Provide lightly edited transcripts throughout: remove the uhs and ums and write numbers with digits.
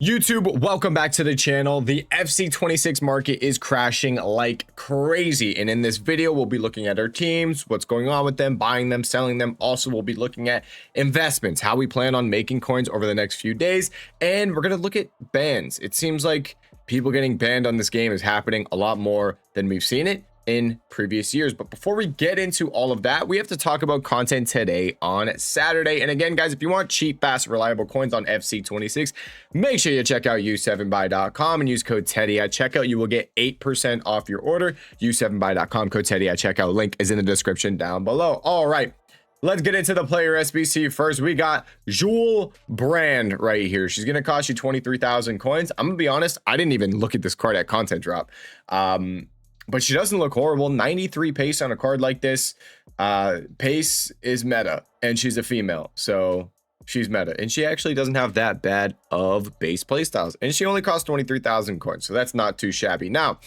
YouTube, welcome back to the channel. The FC26 market is crashing like crazy. And in this video, we'll be looking at our teams, what's going on with them, buying them, selling them. Also, we'll be looking at investments, how we plan on making coins over the next few days. And we're going to look at bans. It seems like people getting banned on this game is happening a lot more than we've seen it in previous years. But before we get into all of that, we have to talk about content today on Saturday. And again, guys, if you want cheap, fast, reliable coins on FC26, make sure you check out u7buy.com and use code Teddy at checkout. You will get 8% off your order. u7buy.com, code Teddy at checkout. Link is in the description down below. All right, let's get into the player SBC first. We got Jewel Brand right here. She's going to cost you 23,000 coins. I'm going to be honest, I didn't even look at this card at content drop. But she doesn't look horrible. 93 pace on a card like this. Pace is meta, and she's a female, so she's meta. And she actually doesn't have that bad of base playstyles. And she only costs 23,000 coins, so that's not too shabby. Now,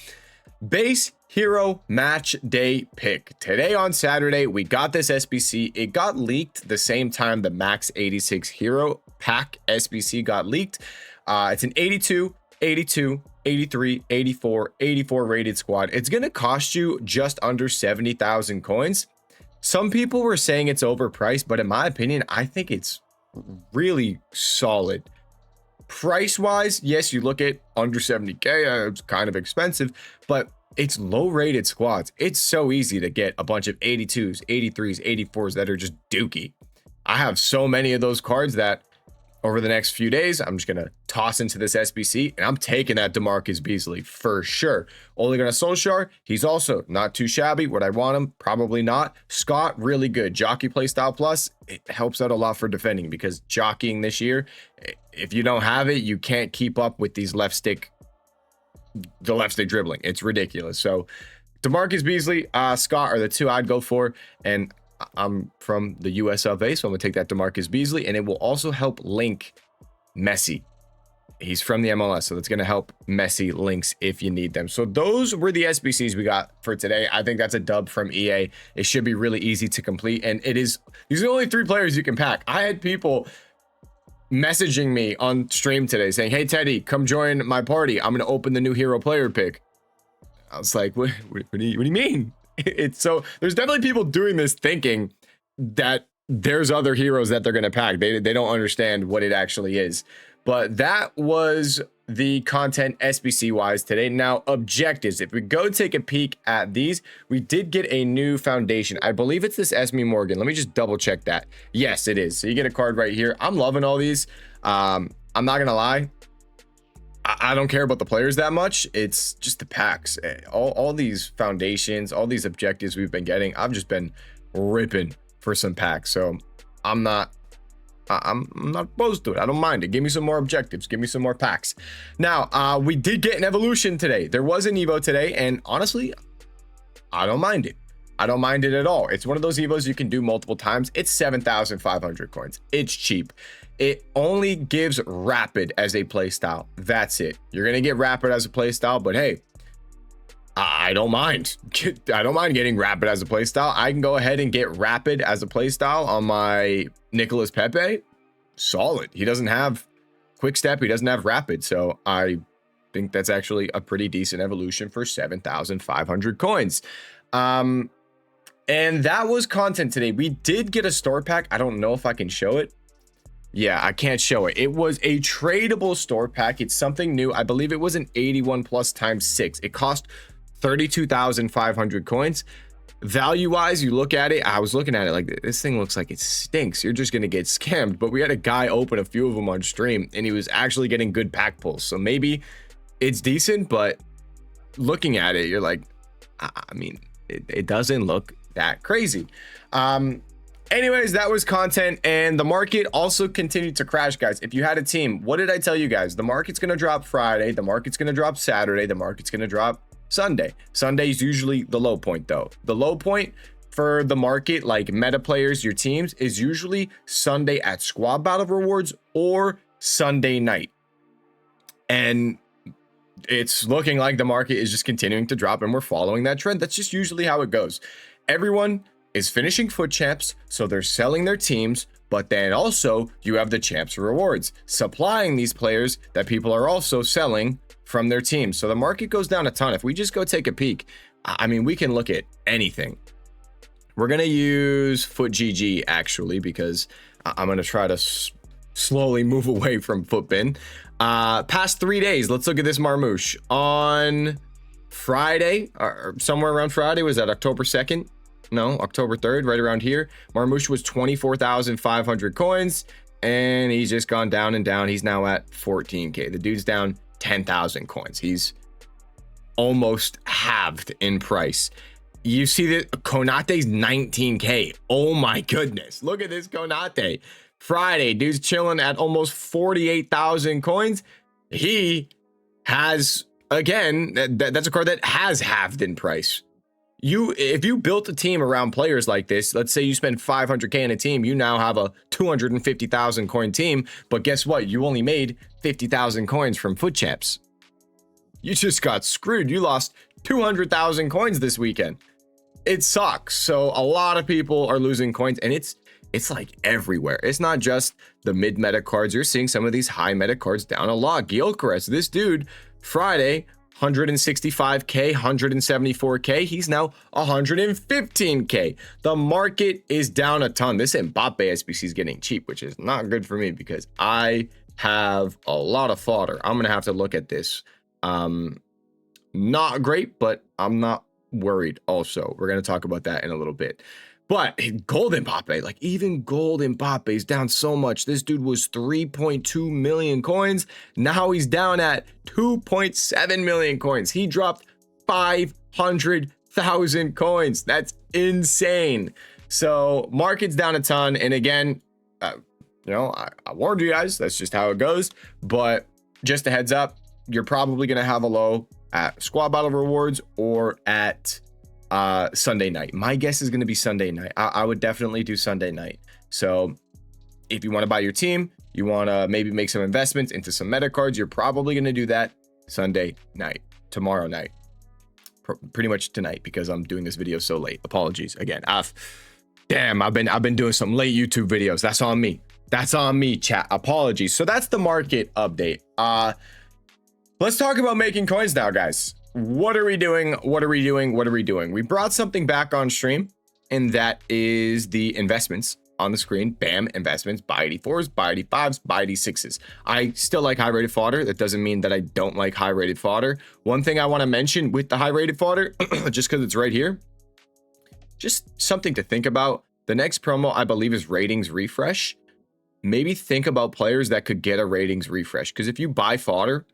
base hero match day pick. Today on Saturday, we got this SBC. It got leaked the same time the Max 86 hero pack SBC got leaked. It's an 82, 82, 83, 84, 84 rated squad. It's going to cost you just under 70,000 coins. Some people were saying it's overpriced, but in my opinion, I think it's really solid. Price wise, yes, you look at under 70k, it's kind of expensive, but it's low rated squads. It's so easy to get a bunch of 82s, 83s, 84s that are just dookie. I have so many of those cards that over the next few days, I'm just going to toss into this SBC, and I'm taking that DeMarcus Beasley for sure. Ole Gunnar Solskjaer, he's also not too shabby. Would I want him? Probably not. Scott, really good. Jockey playstyle plus, it helps out a lot for defending because jockeying this year, if you don't have it, you can't keep up with these the left stick dribbling. It's ridiculous. So DeMarcus Beasley, Scott are the two I'd go for, and I'm from the US of A, so I'm gonna take that DeMarcus Beasley, and it will also help link Messi. He's from the MLS, so that's gonna help Messi links if you need them. So those were the SBCs we got for today. I think that's a dub from EA. It should be really easy to complete, and it is. These are the only 3 players you can pack. I had people messaging me on stream today saying, "Hey Teddy, come join my party. I'm gonna open the new hero player pick." I was like, what do you mean? It's so there's definitely people doing this thinking that there's other heroes that they're going to pack. They don't understand what it actually is. But that was the content SBC wise today. Now, objectives. If we go take a peek at these, we did get a new foundation. I believe it's this Esme Morgan. Let me just double check that. Yes, it is. So you get a card right here. I'm loving all these. I'm not going to lie. I don't care about the players that much. It's just the packs. All these foundations, all these objectives we've been getting, I've just been ripping for some packs. So I'm not opposed to it. I don't mind it. Give me some more objectives. Give me some more packs. Now, we did get an evolution today. There was an Evo today, and honestly, I don't mind it. I don't mind it at all. It's one of those Evos you can do multiple times. It's 7,500 coins. It's cheap. It only gives rapid as a playstyle. That's it. You're going to get rapid as a playstyle, but hey, I don't mind. I don't mind getting rapid as a playstyle. I can go ahead and get rapid as a playstyle on my Nicolas Pepe. Solid. He doesn't have quick step. He doesn't have rapid. So I think that's actually a pretty decent evolution for 7,500 coins. And that was content today. We did get a store pack. I don't know if I can show it. Yeah, I can't show it. It was a tradable store pack. It's something new. I believe it was an 81 plus times 6. It cost 32,500 coins. Value wise, you look at it. I was looking at it like this thing looks like it stinks. You're just going to get scammed. But we had a guy open a few of them on stream, and he was actually getting good pack pulls. So maybe it's decent, but looking at it, you're like, I mean, it doesn't look that crazy. Anyways, that was content, and the market also continued to crash, guys. If you had a team, what did I tell you guys? The market's going to drop Friday. The market's going to drop Saturday. The market's going to drop Sunday. Sunday is usually the low point, though. The low point for the market, like meta players, your teams, is usually Sunday at Squad Battle Rewards or Sunday night. And it's looking like the market is just continuing to drop, and we're following that trend. That's just usually how it goes. Everyone is finishing foot champs, so they're selling their teams But then also you have the champs rewards, supplying these players that people are also selling from their teams. So the market goes down a ton. If we just go take a peek, I mean, we can look at anything. We're going to use FootGG actually, because I'm going to try to slowly move away from FootBin. Past 3 days, let's look at this Marmouche. On Friday, or somewhere around Friday, was that October 2nd? No, October 3rd, right around here. Marmouche was 24,500 coins, and he's just gone down and down. He's now at 14K. The dude's down 10,000 coins. He's almost halved in price. You see that Konate's 19K. Oh my goodness. Look at this Konate. Friday, dude's chilling at almost 48,000 coins. He has, again, that's a card that has halved in price. If you built a team around players like this, let's say you spend 500K in a team, you now have a 250,000 coin team, but guess what? You only made 50,000 coins from Foot Champs. You just got screwed. You lost 200,000 coins this weekend. It sucks. So a lot of people are losing coins, and it's like everywhere. It's not just the mid-meta cards. You're seeing some of these high-meta cards down a lot. Gyökeres, this dude, Friday, 165K, 174K. He's now 115K. The market is down a ton. This Mbappe SBC is getting cheap, which is not good for me because I have a lot of fodder. I'm going to have to look at this. Not great, but I'm not worried also. We're going to talk about that in a little bit. But gold Mbappe, like even gold Mbappe is down so much. This dude was 3.2 million coins. Now he's down at 2.7 million coins. He dropped 500,000 coins. That's insane. So market's down a ton. And again, I warned you guys, that's just how it goes. But just a heads up, you're probably going to have a low at squad battle rewards or at Sunday night. My guess is going to be Sunday night. I would definitely do Sunday night. So if you want to buy your team, you want to maybe make some investments into some meta cards, you're probably going to do that Sunday night, tomorrow night, pretty much tonight, because I'm doing this video so late. Apologies again. I've been doing some late YouTube videos. That's on me. That's on me, chat. Apologies. So that's the market update. Let's talk about making coins now, guys. What are we doing? What are we doing? What are we doing? We brought something back on stream, and that is the investments on the screen. Bam, investments, buy 84s, buy 85s, buy 86s. I still like high-rated fodder. That doesn't mean that I don't like high-rated fodder. One thing I want to mention with the high-rated fodder, just because it's right here, just something to think about. The next promo, I believe, is ratings refresh. Maybe think about players that could get a ratings refresh, because if you buy fodder,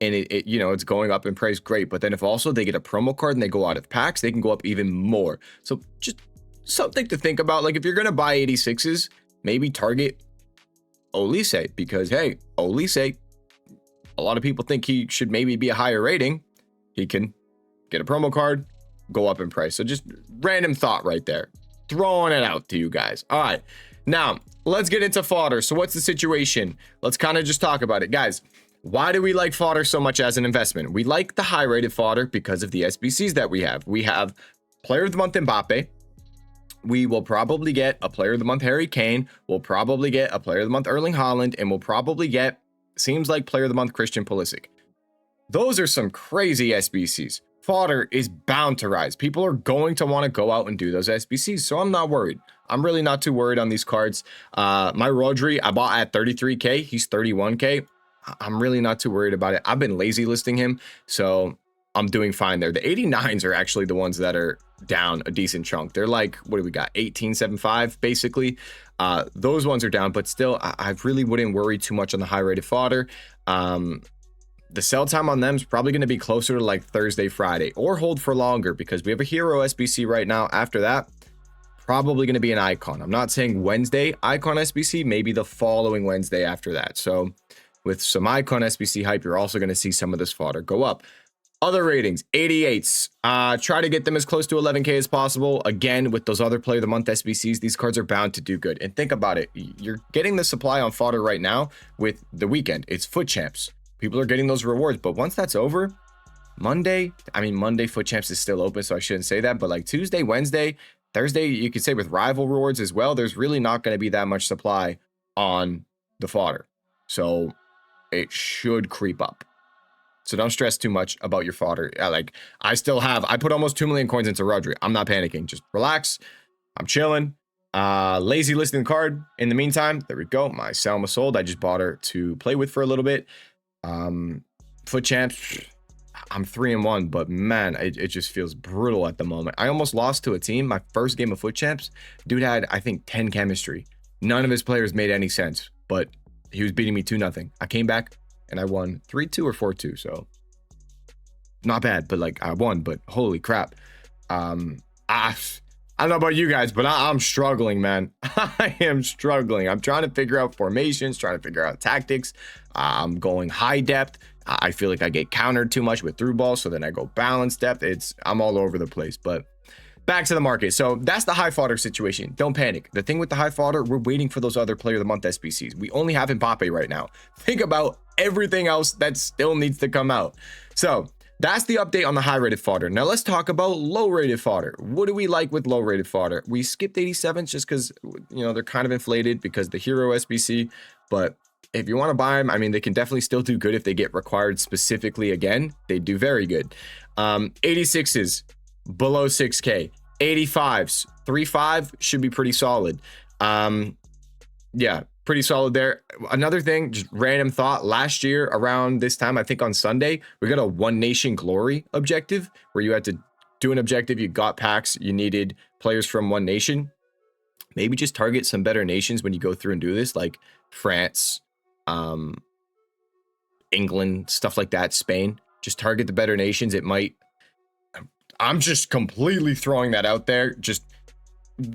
and it's going up in price, great. But then if also they get a promo card and they go out of packs, they can go up even more. So just something to think about. Like if you're going to buy 86s, maybe target Olise, because hey, Olise, a lot of people think he should maybe be a higher rating. He can get a promo card, go up in price. So just random thought right there. Throwing it out to you guys. All right. Now let's get into fodder. So what's the situation? Let's kind of just talk about it, guys. Why do we like fodder so much as an investment? We like the high-rated fodder because of the SBCs that we have. We have Player of the Month Mbappe. We will probably get a Player of the Month Harry Kane. We'll probably get a Player of the Month Erling Haaland. And we'll probably get, seems like, Player of the Month Christian Pulisic. Those are some crazy SBCs. Fodder is bound to rise. People are going to want to go out and do those SBCs. So I'm not worried. I'm really not too worried on these cards. My Rodri, I bought at 33K. He's 31K. I'm really not too worried about it. I've been lazy listing him, so I'm doing fine there. The 89s are actually the ones that are down a decent chunk. They're like, what do we got? 18.75 basically. Those ones are down, but still, I really wouldn't worry too much on the high-rated fodder. The sell time on them is probably going to be closer to like Thursday, Friday, or hold for longer because we have a hero SBC right now. After that, probably going to be an icon. I'm not saying Wednesday icon SBC, maybe the following Wednesday after that. So with some icon SBC hype, you're also going to see some of this fodder go up. Other ratings, 88s. Try to get them as close to 11K as possible. Again, with those other Player of the Month SBCs, these cards are bound to do good. And think about it. You're getting the supply on fodder right now with the weekend. It's Foot Champs. People are getting those rewards. But once that's over, Monday Foot Champs is still open, so I shouldn't say that. But like Tuesday, Wednesday, Thursday, you could say with rival rewards as well, there's really not going to be that much supply on the fodder. So it should creep up. So don't stress too much about your fodder. Like I put almost 2 million coins into Rodri. I'm not panicking. Just relax. I'm chilling. Lazy listing card. In the meantime, there we go. My Selma sold. I just bought her to play with for a little bit. Foot champs. I'm 3-1, but man, it just feels brutal at the moment. I almost lost to a team. My first game of foot champs, dude had, I think, 10 chemistry. None of his players made any sense, but he was beating me 2-0. I came back and I won 3-2 or 4-2. So not bad, but like I won, but holy crap. I don't know about you guys, but I'm struggling, man. I am struggling. I'm trying to figure out formations, trying to figure out tactics. I'm going high depth. I feel like I get countered too much with through balls, so then I go balance depth. I'm all over the place, but back to the market. So that's the high fodder situation. Don't panic. The thing with the high fodder, we're waiting for those other player of the month SBCs. We only have Mbappe right now. Think about everything else that still needs to come out. So that's the update on the high rated fodder. Now let's talk about low rated fodder. What do we like with low rated fodder? We skipped 87s just because, you know, they're kind of inflated because the hero SBC, but if you want to buy them, I mean, they can definitely still do good if they get required specifically again. They do very good. 86s below 6K. 85s 3.5 should be pretty solid. Yeah, pretty solid there. Another thing, just random thought. Last year around this time, I think on Sunday, we got a One Nation Glory objective where you had to do an objective. You got packs. You needed players from One Nation. Maybe just target some better nations when you go through and do this, like France, England, stuff like that, Spain. Just target the better nations. It might, I'm just completely throwing that out there. Just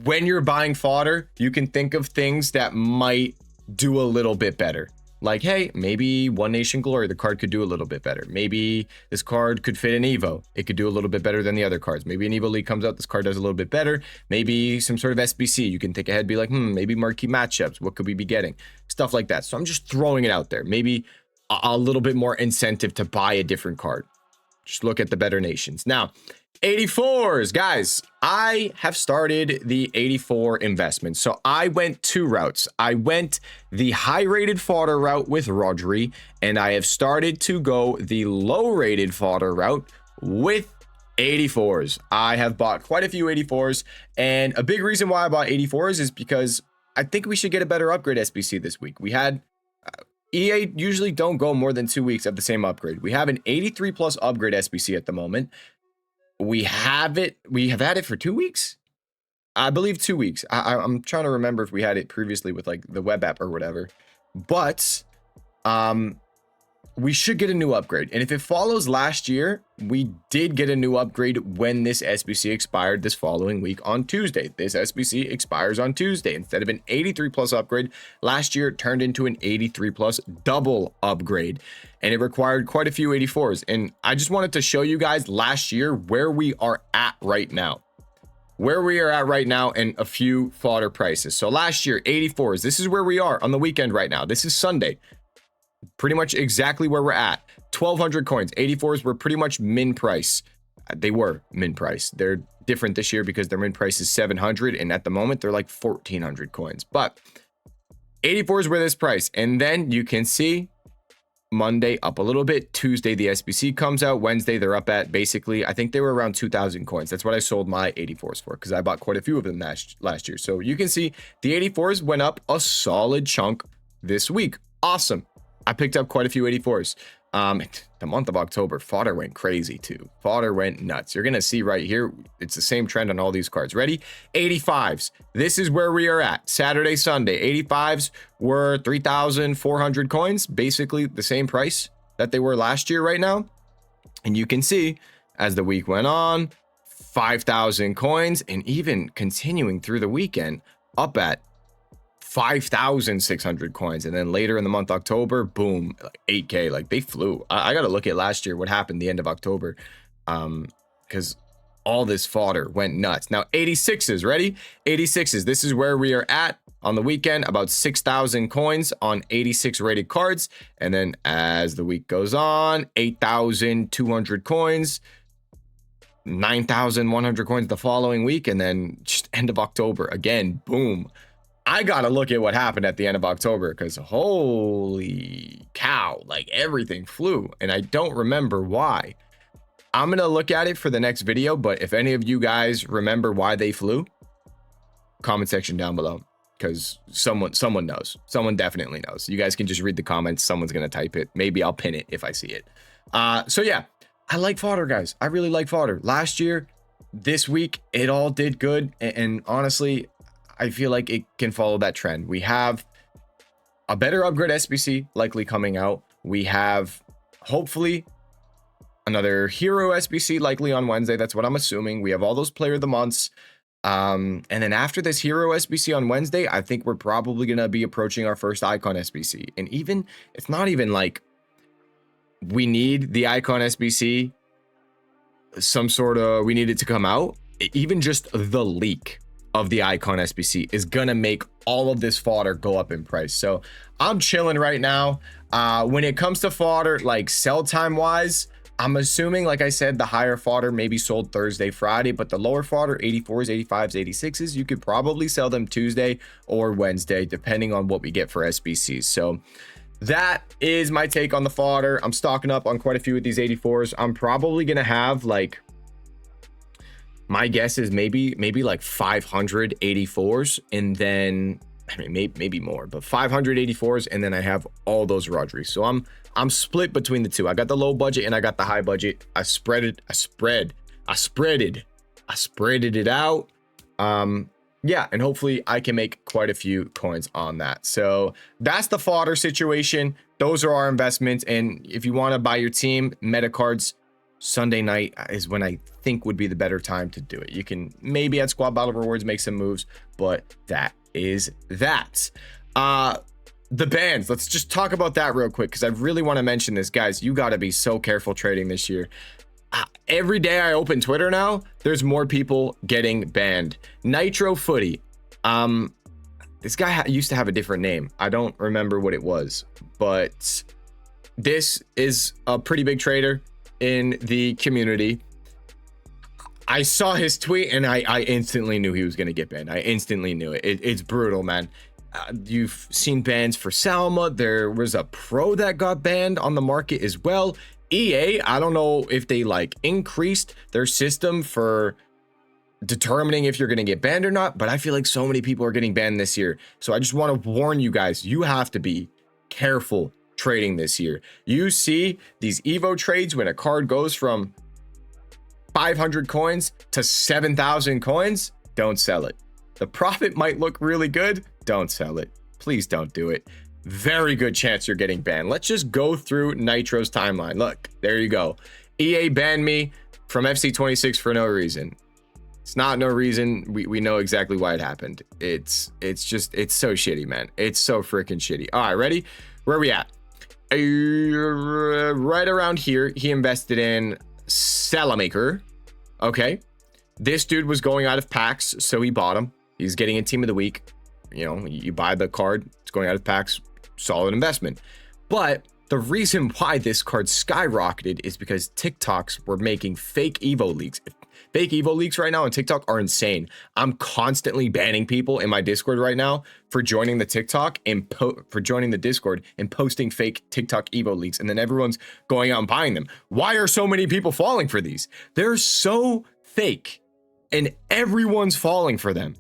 when you're buying fodder, you can think of things that might do a little bit better. Like, hey, maybe One Nation Glory, the card could do a little bit better. Maybe this card could fit an Evo. It could do a little bit better than the other cards. Maybe an Evo League comes out, this card does a little bit better. Maybe some sort of SBC. You can think ahead, be like, maybe marquee matchups. What could we be getting? Stuff like that. So I'm just throwing it out there. Maybe a little bit more incentive to buy a different card. Just look at the better nations. Now, 84s, guys, I have started the 84 investment. So I went 2 routes. I went the high rated fodder route with Rodri, and I have started to go the low rated fodder route with 84s. I have bought quite a few 84s, and a big reason why I bought 84s is because I think we should get a better upgrade SBC this week. We had EA usually don't go more than 2 weeks of the same upgrade. We have an 83 plus upgrade SBC at the moment. We have had it for 2 weeks. I believe 2 weeks. I'm trying to remember if we had it previously with like the web app or whatever, but we should get a new upgrade. And if it follows last year, we did get a new upgrade when this SBC expired this following week on Tuesday. This SBC expires on Tuesday. Instead of an 83 plus upgrade, last year it turned into an 83 plus double upgrade. And it required quite a few 84s. And I just wanted to show you guys last year where we are at right now. Where we are at right now and a few fodder prices. So last year, 84s. This is where we are on the weekend right now. This is Sunday. Pretty much exactly where we're at. 1,200 coins. 84s were pretty much min price. They were min price. They're different this year because their min price is 700. And at the moment, they're like 1,400 coins. But 84s were this price. And then you can see Monday up a little bit. Tuesday, the SBC comes out. Wednesday, they're up at basically, I think they were around 2,000 coins. That's what I sold my 84s for because I bought quite a few of them last year. So you can see the 84s went up a solid chunk this week. Awesome. I picked up quite a few 84s. The month of October, fodder went crazy too. Fodder went nuts. You're going to see right here, it's the same trend on all these cards. Ready? 85s. This is where we are at. Saturday, Sunday. 85s were 3,400 coins. Basically the same price that they were last year right now. And you can see as the week went on, 5,000 coins, and even continuing through the weekend up at 5,600 coins. And then later in the month, October, boom, 8K. Like they flew. I got to look at last year, what happened the end of October, because all this fodder went nuts. Now 86s, ready? 86s. This is where we are at on the weekend, about 6,000 coins on 86 rated cards. And then as the week goes on, 8,200 coins. 9,100 coins the following week, and then just end of October again, boom. I gotta look at what happened at the end of October, because holy cow, like everything flew, and I don't remember why. I'm gonna look at it for the next video, but if any of you guys remember why they flew, comment section down below, because someone knows. Someone definitely knows. You guys can just read the comments. Someone's gonna type it. Maybe I'll pin it if I see it. So yeah, I like fodder, guys. I really like fodder. Last year, this week, it all did good, and honestly, I feel like it can follow that trend. We have a better upgrade SBC likely coming out. We have hopefully another hero SBC likely on Wednesday. That's what I'm assuming. We have all those player of the months. And then after this hero SBC on Wednesday, I think we're probably going to be approaching our first icon SBC. And even, it's not even like we need the icon SBC, we need it to come out. Even just the leak of the icon SBC is going to make all of this fodder go up in price. So I'm chilling right now. When it comes to fodder, like sell time wise, I'm assuming, like I said, the higher fodder may be sold Thursday, Friday, but the lower fodder, 84s, 85s, 86s, you could probably sell them Tuesday or Wednesday, depending on what we get for SBCs. So that is my take on the fodder. I'm stocking up on quite a few of these 84s. I'm probably going to have like, my guess is maybe like 500 84s, and then I mean maybe more, but 584s, and then I have all those Rodri. So I'm split between the two. I got the low budget and I got the high budget. I spreaded it out. Yeah, and hopefully I can make quite a few coins on that. So that's the fodder situation. Those are our investments, and if you want to buy your team meta cards, Sunday night is when I think would be the better time to do it. You can maybe at Squad Battle Rewards make some moves, but that is that. The bans, let's just talk about that real quick, because I really want to mention this. Guys, you got to be so careful trading this year. Every day I open Twitter now, there's more people getting banned. Nitro Footy, this guy used to have a different name. I don't remember what it was, but this is a pretty big trader in the community. I saw his tweet and I instantly knew he was going to get banned. I instantly knew it. It's brutal, man. You've seen bans for Salma. There was a pro that got banned on the market as well. EA, I don't know if they like increased their system for determining if you're going to get banned or not, but I feel like so many people are getting banned this year. So I just want to warn you guys, you have to be careful trading this year. You see these Evo trades when a card goes from 500 coins to 7,000 coins, don't sell it. The profit might look really good, don't sell it. Please don't do it. Very good chance you're getting banned. Let's just go through Nitro's timeline. Look, there you go. EA banned me from FC26 for no reason. It's not no reason. We know exactly why it happened. It's so shitty, man. It's so freaking shitty. All right, ready? Where are we at? Right around here, he invested in Salamaker. Okay. This dude was going out of packs, so he bought him. He's getting a team of the week. You know, you buy the card, it's going out of packs, solid investment. But the reason why this card skyrocketed is because TikToks were making fake Evo leaks. Fake Evo leaks right now on TikTok are insane. I'm constantly banning people in my Discord right now for joining the TikTok and for joining the Discord and posting fake TikTok Evo leaks, and then everyone's going out and buying them. Why are so many people falling for these? They're so fake, and everyone's falling for them.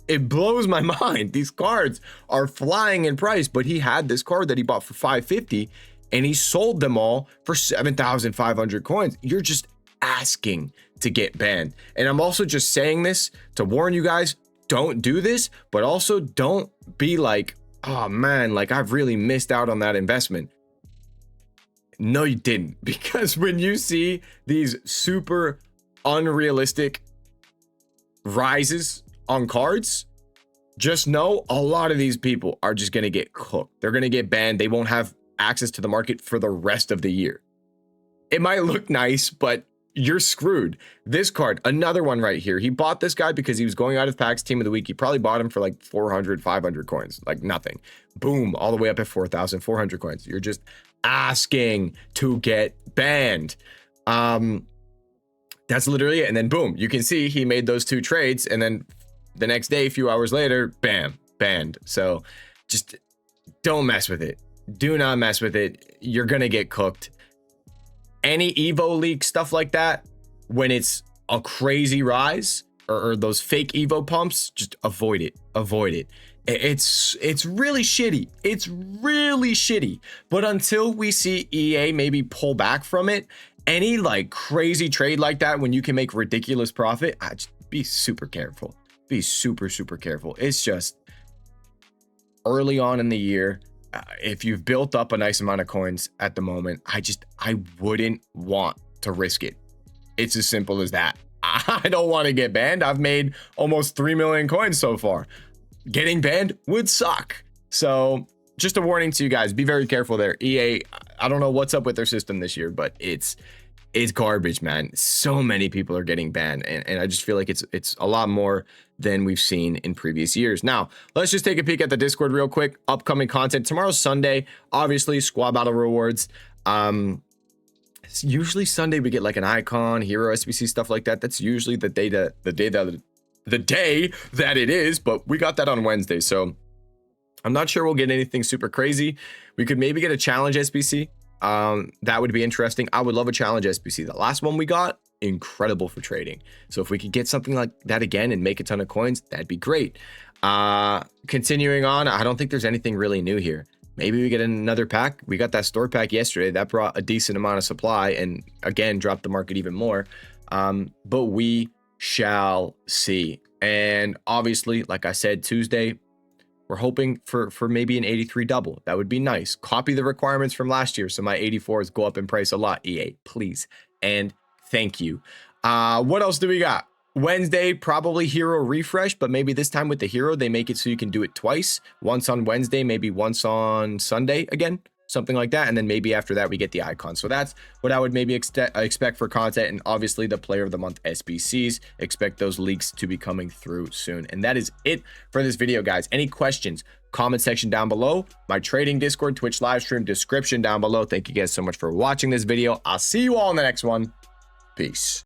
It blows my mind. These cards are flying in price, but he had this card that he bought for 550 and he sold them all for 7,500 coins. You're just asking to get banned. And I'm also just saying this to warn you guys, don't do this, but also don't be like, oh man, like I've really missed out on that investment. No, you didn't, because when you see these super unrealistic rises on cards, just know a lot of these people are just going to get cooked. They're going to get banned. They won't have access to the market for the rest of the year. It might look nice, but you're screwed. This card, another one right here. He bought this guy because he was going out of packs, team of the week. He probably bought him for like 400, 500 coins, like nothing. Boom, all the way up at 4,400 coins. You're just asking to get banned. That's literally it. And then boom, you can see he made those 2 trades, and then the next day, a few hours later, bam, banned. So just don't mess with it. Do not mess with it. You're gonna get cooked. Any Evo leak stuff like that, when it's a crazy rise or those fake Evo pumps, just avoid it. Avoid it. It's really shitty. It's really shitty. But until we see EA maybe pull back from it, any like crazy trade like that, when you can make ridiculous profit, just be super careful. Be super careful. It's just early on in the year. If you've built up a nice amount of coins at the moment, I wouldn't want to risk it. It's as simple as that. I don't want to get banned. I've made almost 3 million coins so far. Getting banned would suck. So just a warning to you guys, be very careful there. EA, I don't know what's up with their system this year, but it's garbage, man. So many people are getting banned, and I just feel like it's a lot more than we've seen in previous years. Now, let's just take a peek at the Discord real quick. Upcoming content. Tomorrow's Sunday, obviously, squad battle rewards. Usually Sunday we get like an icon, hero, SBC, stuff like that. That's usually the day that it is, but we got that on Wednesday, so I'm not sure we'll get anything super crazy. We could maybe get a challenge SBC. That would be interesting. I would love a challenge SBC. The last one we got, incredible for trading. So if we could get something like that again and make a ton of coins, that'd be great. Continuing on, I don't think there's anything really new here. Maybe we get another pack. We got that store pack yesterday. That brought a decent amount of supply and again dropped the market even more. But we shall see. And obviously, like I said, Tuesday, we're hoping for maybe an 83 double. That would be nice. Copy the requirements from last year so my 84s go up in price a lot. EA, please and thank you. What else do we got? Wednesday, probably hero refresh, but maybe this time with the hero, they make it so you can do it twice. Once on Wednesday, maybe once on Sunday again, something like that. And then maybe after that, we get the icon. So that's what I would maybe expect for content. And obviously the player of the month SBCs, expect those leaks to be coming through soon. And that is it for this video, guys. Any questions? Comment section down below. My trading Discord, Twitch live stream description down below. Thank you guys so much for watching this video. I'll see you all in the next one. Peace.